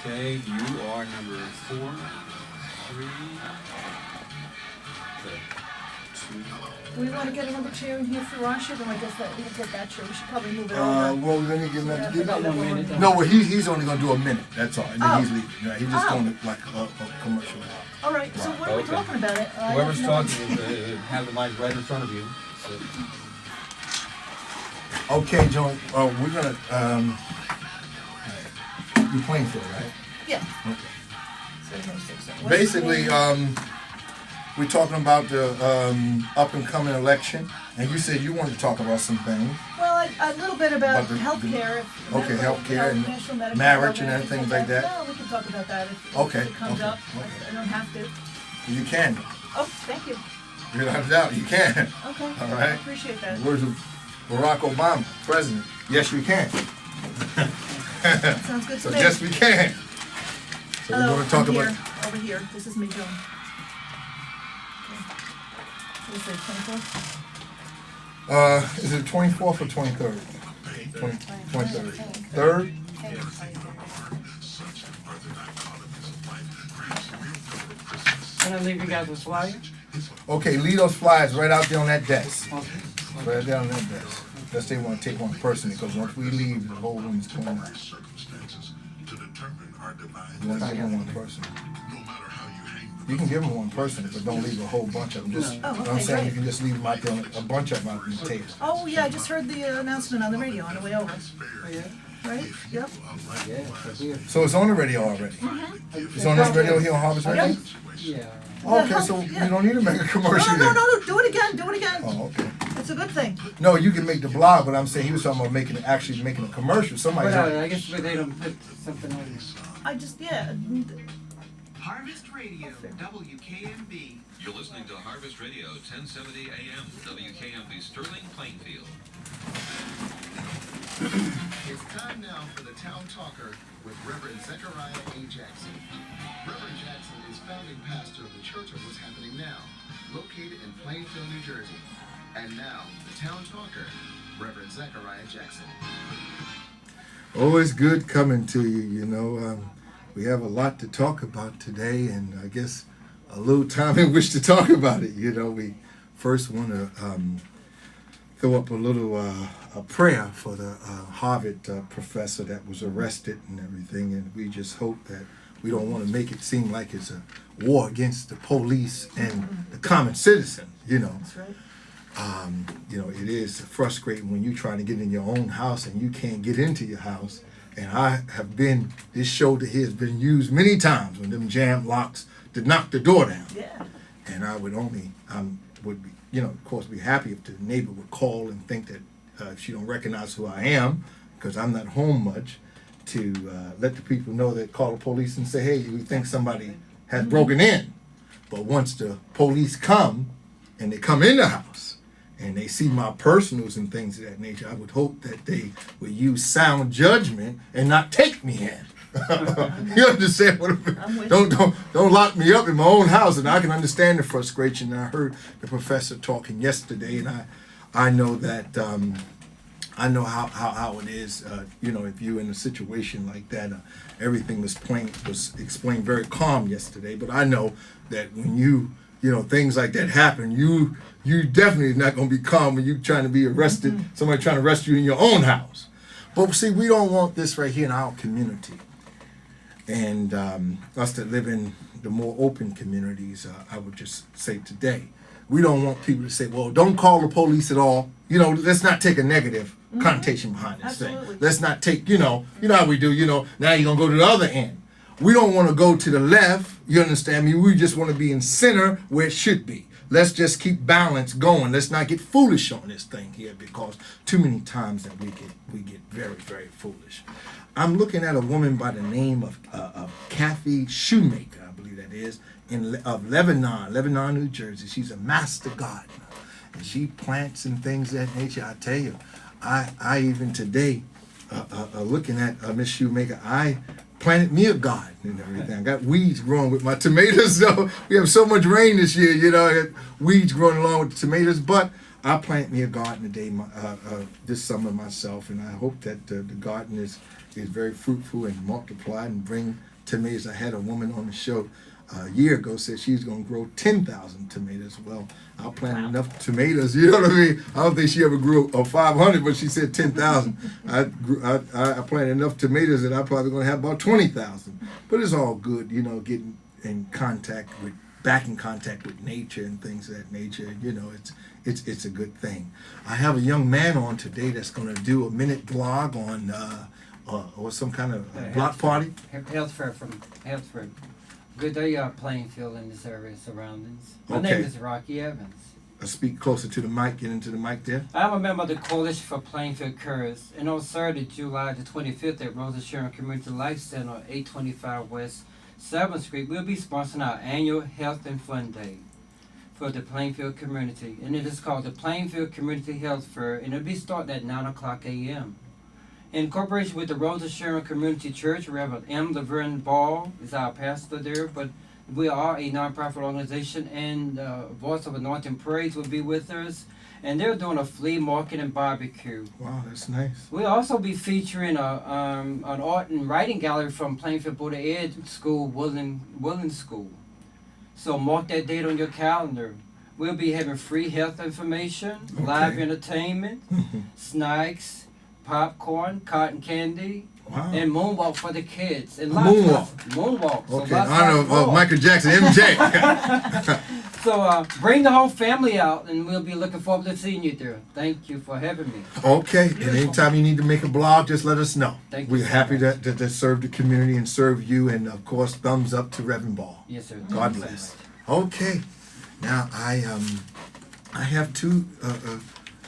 Okay, you are number 4, 3, the 2. Do we want to get another chair in here for Rasha? Then I guess that we can get that chair. We should probably move it Well, over. we're gonna give that. Yeah, About 1 minute. No, well, he's only gonna do a minute. That's all, and then Oh. he's leaving. Yeah, he's just Oh. going to like a commercial. All right. So what are we Okay. talking about? It. Whoever's talking, have the mic right in front of you. So, Okay, Joan. We're gonna. You're Plainfield, right? Yeah. Okay. So, what's Basically, the name? we're talking about the up and coming election, and you said you wanted to talk about some things. Well, a little bit about About the- healthcare. Okay, healthcare and national medical marriage and program, things things like that. Yeah, we can talk about that if Okay, it comes okay, up. okay. I don't have to. You can. Oh, thank you. Without a doubt, you can. Okay. All right. I appreciate that. Words of Barack Obama, president. Yes, you can. Sounds good to So me. yes, we can. So Hello, we're going to talk I'm about. here. Over here. This is me, Joan. Okay. What is it, 24? Is it 24th or 23rd? 23rd. Third? Can I leave you guys a flyer? Okay, leave those flyers right out there on that desk. Okay. Right there on that desk. Unless they want to take one person, because once we leave, the whole room's clean out. You want to give them one person. You can give them one person, but don't leave a whole bunch of them. Just, Oh, you know what okay, I'm saying? great. You can just leave them out there, a bunch of them out on the table. Oh, yeah, I just heard the announcement on the radio on the way over. Oh, yeah? Right? Yep. Yeah, so here. So it's on the radio already. It's on this radio here on Harvest Radio? Yeah. Okay, so Yeah. you don't need to make a No, commercial no, no, then. no, do it again, do it again. Oh, okay. It's a good thing. No, you can make the blog, but I'm saying he was talking about actually making a commercial. Somebody's But I guess they don't put something on it. I just, yeah. Harvest Radio, WKMB. You're listening to Harvest Radio, 1070 AM, WKMB Sterling, Plainfield. It's time now for the Town Talker with Reverend Zechariah A. Jackson. Reverend Jackson is founding pastor of the Church of What's Happening Now, located in Plainfield, New Jersey. And now, the Town Talker, Reverend Zechariah Jackson. always good coming to you, you know. We have a lot to talk about today, and I guess a little time in which to talk about it. You know, we first want to throw up a little a prayer for the Harvard professor that was arrested and everything, and we just hope that we don't want to make it seem like it's a war against the police and the common citizen, you know. That's right. You know, it is frustrating when you're trying to get in your own house and you can't get into your house. And I have been, this shoulder here has been used many times when them jam locks to knock the door down. Yeah. And I would only, would be, you know, of course, be happy if the neighbor would call and think that if she don't recognize who I am, because I'm not home much, to let the people know that call the police and say, hey, we think somebody has broken in. But once the police come and they come in the house and they see my personals and things of that nature, I would hope that they would use sound judgment and not take me in. You understand what I mean? I'm with Don't lock me up in my own house. And I can understand the frustration. And I heard the professor talking yesterday, and I know that I know how it is. You know, if you're in a situation like that, everything was explained very calm yesterday. But I know that when you know things like that happen, you definitely not going to be calm when you're trying to be arrested. Somebody trying to arrest you in your own house. But see, we don't want this right here in our community. And us that live in the more open communities, I would just say today, we don't want people to say, well, don't call the police at all. You know, let's not take a negative connotation behind this Absolutely. thing. Let's not take, you know how we do, now you're going to go to the other end. We don't want to go to the left, you understand me? We just want to be in center where it should be. Let's just keep balance going. Let's not get foolish on this thing here, because too many times that we get very, very foolish. I'm looking at a woman by the name of Kathy Shoemaker, I believe that is, of Lebanon, New Jersey. She's a master gardener, and she plants and things of that nature. I tell you, I even today, looking at Miss Shoemaker, I planted me a garden and everything. I got weeds growing with my tomatoes. So we have so much rain this year, I got weeds growing along with the tomatoes. But I plant me a garden today, this summer myself, and I hope that the garden is very fruitful and multiplied and bring tomatoes. I had a woman on the show a year ago said she's going to grow 10,000 tomatoes. Well, I'll plant enough tomatoes. You know what I mean? I don't think she ever grew 500, but she said 10,000. I planted enough tomatoes that I'm probably going to have about 20,000. But it's all good, you know, getting back in contact with nature and things of that nature. You know, it's a good thing. I have a young man on today that's going to do a minute blog on or some kind of block party. Health fair from Health fair. Good day, Plainfield and this area surroundings. My Okay. name is Rocky Evans. Speak closer to the mic, get into the mic there. I'm a member of the Coalition for Plainfield Cures, and on Saturday, July the 25th at revzech Community Life Center, 825 West 7th Street, we'll be sponsoring our annual Health and Fun Day for the Plainfield community, and it is called the Plainfield Community Health Fair, and it'll be starting at 9 o'clock a.m. In cooperation with the revzech Community Church, Reverend M. Laverne Ball is our pastor there, but we are a nonprofit organization, and Voice of Anointing Praise will be with us, and they're doing a flea market and barbecue. Wow, that's nice. We'll also be featuring an art and writing gallery from Plainfield Board of Ed School, Woodland School. So mark that date on your calendar. We'll be having free health information, live entertainment, snacks, popcorn, cotton candy, Wow. and moonwalk for the kids. And moonwalk. So Okay, in honor of Michael Jackson, MJ. So bring the whole family out, and we'll be looking forward to seeing you there. Thank you for having me. Okay, and anytime you need to make a blog, just let us know. Thank you We're so happy much. to serve the community and serve you, and of course, thumbs up to Reverend Ball. Yes, sir. God Thank you so bless. much. Okay, now I have two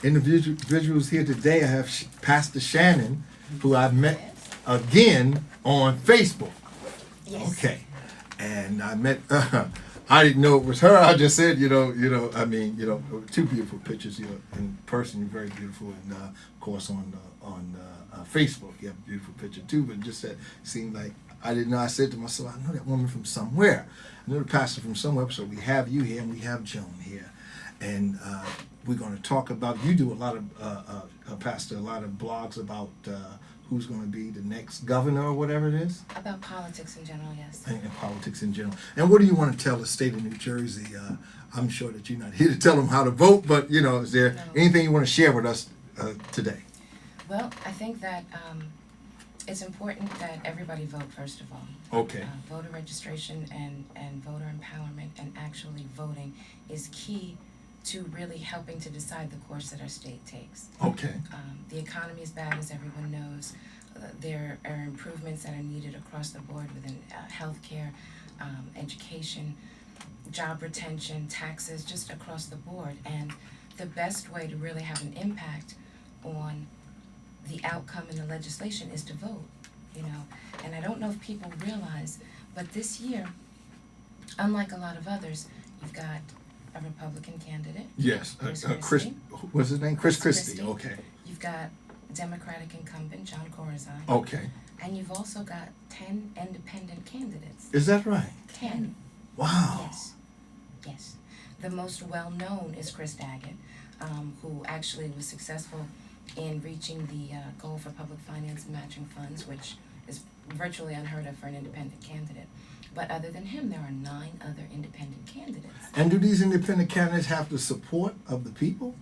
individuals here today. I have Pastor Shannon, who I've met again on Facebook. Yes. Okay, and I met. I didn't know it was her. I just said, I mean, two beautiful pictures. In person, you're very beautiful, and of course on Facebook, you have a beautiful picture too. But just that seemed like I didn't know. I said to myself, I know that woman from somewhere. I know the pastor from somewhere. So we have you here, and we have Joan here, and we're going to talk about. You do a lot of pastor, a lot of blogs about. Who's going to be the next governor or whatever it is? About politics in general, yes. And politics in general. And what do you want to tell the state of New Jersey? I'm sure that you're not here to tell them how to vote, but, is there anything you want to share with us today? Well, I think that it's important that everybody vote, first of all. Okay. Voter registration and voter empowerment and actually voting is key to really helping to decide the course that our state takes. Okay. The economy is bad, as everyone knows. There are improvements that are needed across the board within healthcare, education, job retention, taxes, just across the board. And the best way to really have an impact on the outcome in the legislation is to vote, And I don't know if people realize, but this year, unlike a lot of others, you've got a Republican candidate. Yes. Chris Chris, Christie. what's his name? Chris Chris Christie. Christie. Okay. You've got Democratic incumbent John Corazon. Okay. And you've also got 10 independent candidates. Is that right? 10. Wow. Yes. The most well-known is Chris Daggett, who actually was successful in reaching the goal for public finance and matching funds, which is virtually unheard of for an independent candidate. But other than him, there are 9 other independent candidates. And do these independent candidates have the support of the people?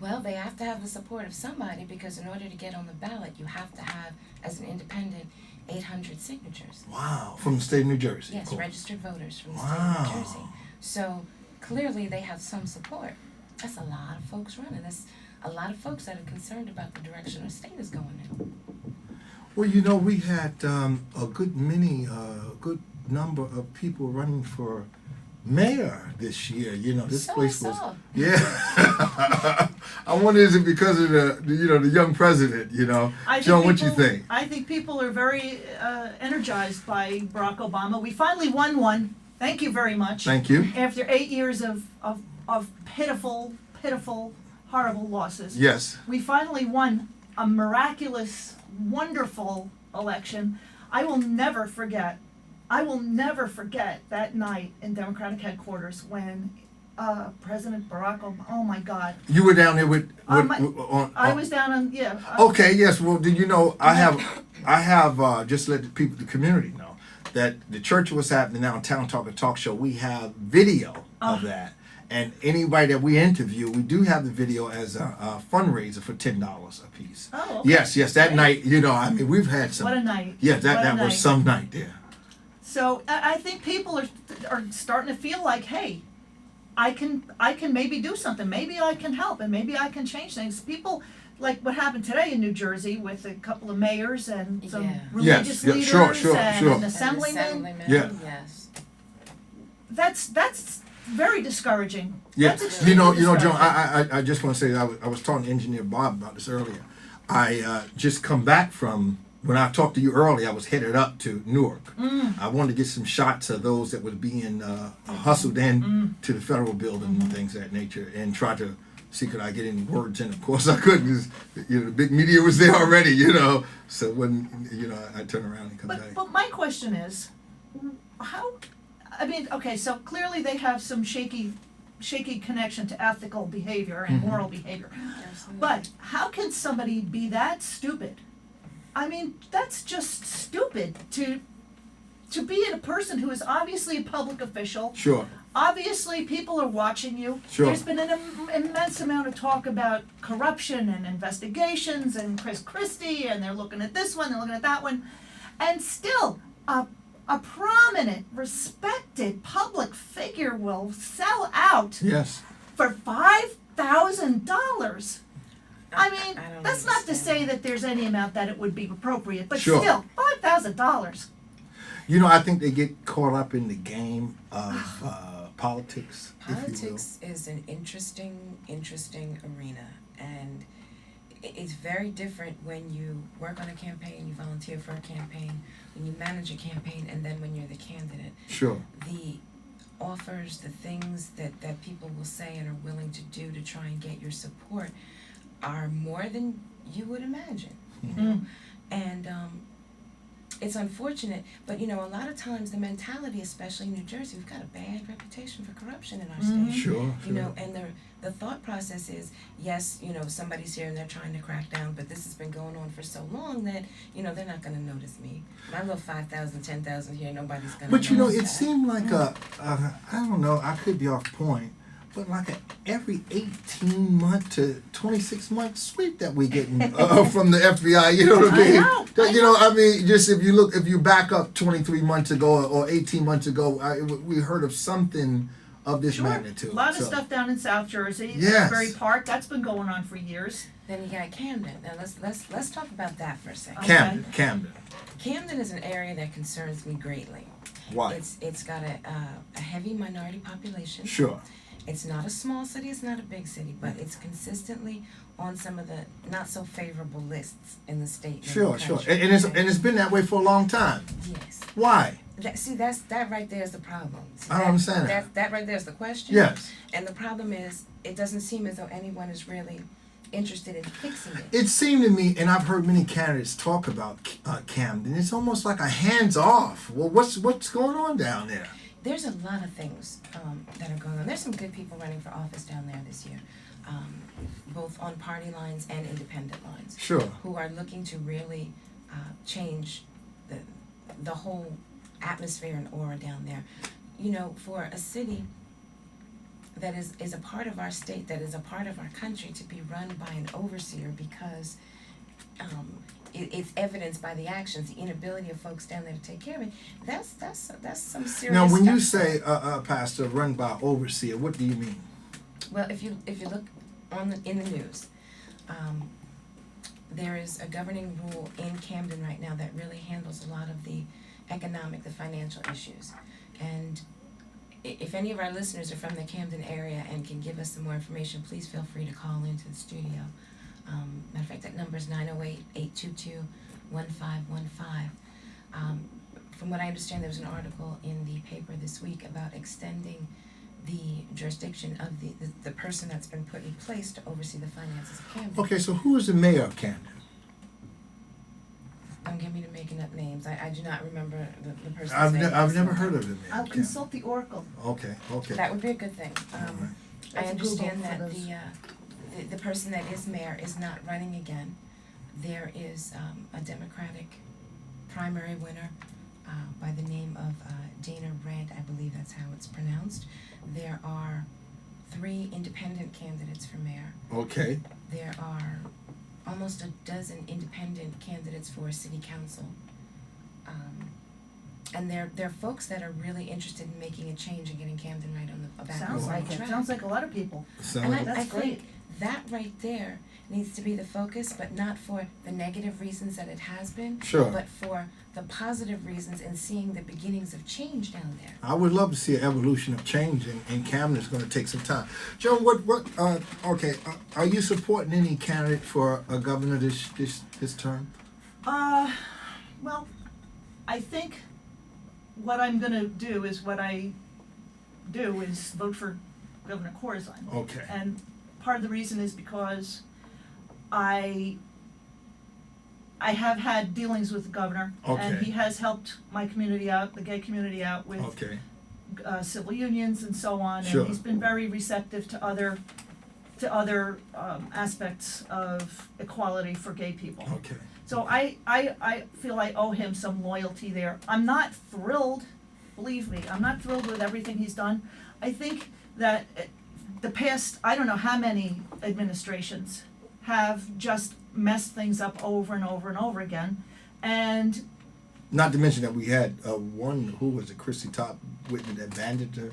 Well, they have to have the support of somebody, because in order to get on the ballot, you have to have, as an independent, 800 signatures. Wow. From the state of New Jersey. Yes, Cool. registered voters from the state Wow. of New Jersey. So clearly they have some support. That's a lot of folks running. That's a lot of folks that are concerned about the direction our state is going in. Well, we had a good number of people running for mayor this year. This So place I was. saw. Yeah. I wonder, is it because of the young president? Joan, what you think? I think people are very energized by Barack Obama. We finally won one. Thank you very much. Thank you. After 8 years of pitiful, horrible losses. Yes. We finally won a miraculous, wonderful election. I will never forget that night in Democratic headquarters when President Barack Obama. Oh my God. You were down there with I on- was down on, yeah. Okay, yes. Well, do you know I have just let the community know that the church was happening now, Town Talker Talk Show. We have video of that, and anybody that we interview, we do have the video as a fundraiser for $10 a piece. Oh, okay. Yes. That night, you know, I mean, we've had some. What a night. Yeah, What a that night. was some night there. So I think people are starting to feel like, hey, I can maybe do something. Maybe I can help, and maybe I can change things. People, like what happened today in New Jersey with a couple of mayors and some Yeah. religious Yes, yeah, leaders sure, and sure. an assemblyman. Yeah. Yes. That's very discouraging. Yeah, That's you extremely know, John. discouraging. I just want to say I was talking to Engineer Bob about this earlier. I just come back from when I talked to you earlier. I was headed up to Newark. I wanted to get some shots of those that were being hustled in to the federal building and things of that nature, and try to see could I get any words in. Of course, I couldn't, because the big media was there already. So when I turn around and come back. But my question is, how? I mean, okay, so clearly they have some shaky connection to ethical behavior and moral behavior. Absolutely. But how can somebody be that stupid? I mean, that's just stupid to be a person who is obviously a public official. Sure. Obviously, people are watching you. Sure. There's been an immense amount of talk about corruption and investigations and Chris Christie, and they're looking at this one, they're looking at that one. And still, a prominent, respected public figure will sell out Yes. for $5,000. I mean, I don't that's not to say understand. that there's any amount that it would be appropriate, but Sure. still, $5,000. I think they get caught up in the game of politics. if you will. Politics is an interesting arena, and it's very different when you work on a campaign, you volunteer for a campaign, when you manage a campaign, and then when you're the candidate. Sure. The offers, the things that people will say and are willing to do to try and get your support are more than you would imagine, and it's unfortunate, but a lot of times the mentality, especially in New Jersey, we've got a bad reputation for corruption in our state. Sure. And the thought process is, yes, somebody's here and they're trying to crack down, but this has been going on for so long that, they're not gonna notice me. My little 5,000, 10,000 here, nobody's gonna But notice it that. seemed like I don't know, I could be off point, but like every 18-month to 26-month sweep that we getting from the FBI, you know what I mean? I mean, just if you back up 23 months ago or 18 months ago, we heard of something of this magnitude. A lot of So, stuff down in South Jersey, Yes. Asbury Park, that's been going on for years. Then you got Camden. Now let's talk about that for a second. Camden. Camden is an area that concerns me greatly. Why? It's got a heavy minority population. Sure. It's not a small city, it's not a big city, but it's consistently on some of the not so favorable lists in the state. and Sure. the country. And it's been that way for a long time. Yes. Why? That right there is the problem. See, I don't understand that. That right there is the question. Yes. And the problem is, it doesn't seem as though anyone is really interested in fixing it. It seemed to me, and I've heard many candidates talk about Camden, it's almost like a hands-off. Well, what's going on down there? There's a lot of things that are going on. There's some good people running for office down there this year, both on party lines and independent lines. Sure. Who are looking to really change the whole atmosphere and aura down there. For a city that is a part of our state, that is a part of our country, to be run by an overseer because it's evidenced by the actions, the inability of folks down there to take care of it. That's some serious. Now, when you stuff. say pastor run by overseer, what do you mean? Well, if you look in the news, there is a governing rule in Camden right now that really handles a lot of the economic, the financial issues. And if any of our listeners are from the Camden area and can give us some more information, please feel free to call into the studio. Matter of fact, that number is 908-822-1515. From what I understand, there was an article in the paper this week about extending the jurisdiction of the person that's been put in place to oversee the finances of Camden. Okay, so who is the mayor of Camden? I'm get me to making up names. I do not remember the person's I've name. I've never heard of him. I'll Yeah. consult the Oracle. Okay, okay. That would be a good thing. Alright. I That's Google understand for that those. the person that is mayor is not running again. There is a Democratic primary winner by the name of Dana Red, I believe that's how it's pronounced. There are 3 independent candidates for mayor. Okay, There are almost a dozen independent candidates for city council. And they're folks that are really interested in making a change and getting Camden right on the back Sounds on the like right it, track. sounds like a lot of people. so, And I That's think great. that right there needs to be the focus, but not for the negative reasons that it has been, Sure. but for the positive reasons and seeing the beginnings of change down there. I would love to see an evolution of change, and Camden is going to take some time. Joe, are you supporting any candidate for a governor this term? Well, I think what I'm gonna do is vote for Governor Corzine. Okay. And part of the reason is because I have had dealings with the governor. And Okay. he has helped my community out, the gay community out with Okay. civil unions and so on. Sure. And he's been very receptive to other aspects of equality for gay people. Okay. So I feel I owe him some loyalty there. I'm not thrilled, believe me, I'm not thrilled with everything he's done. I think that the past, I don't know how many administrations have just messed things up over and over and over again. And Not to mention that we had one, who was it, Christy Top Whitney, that banded her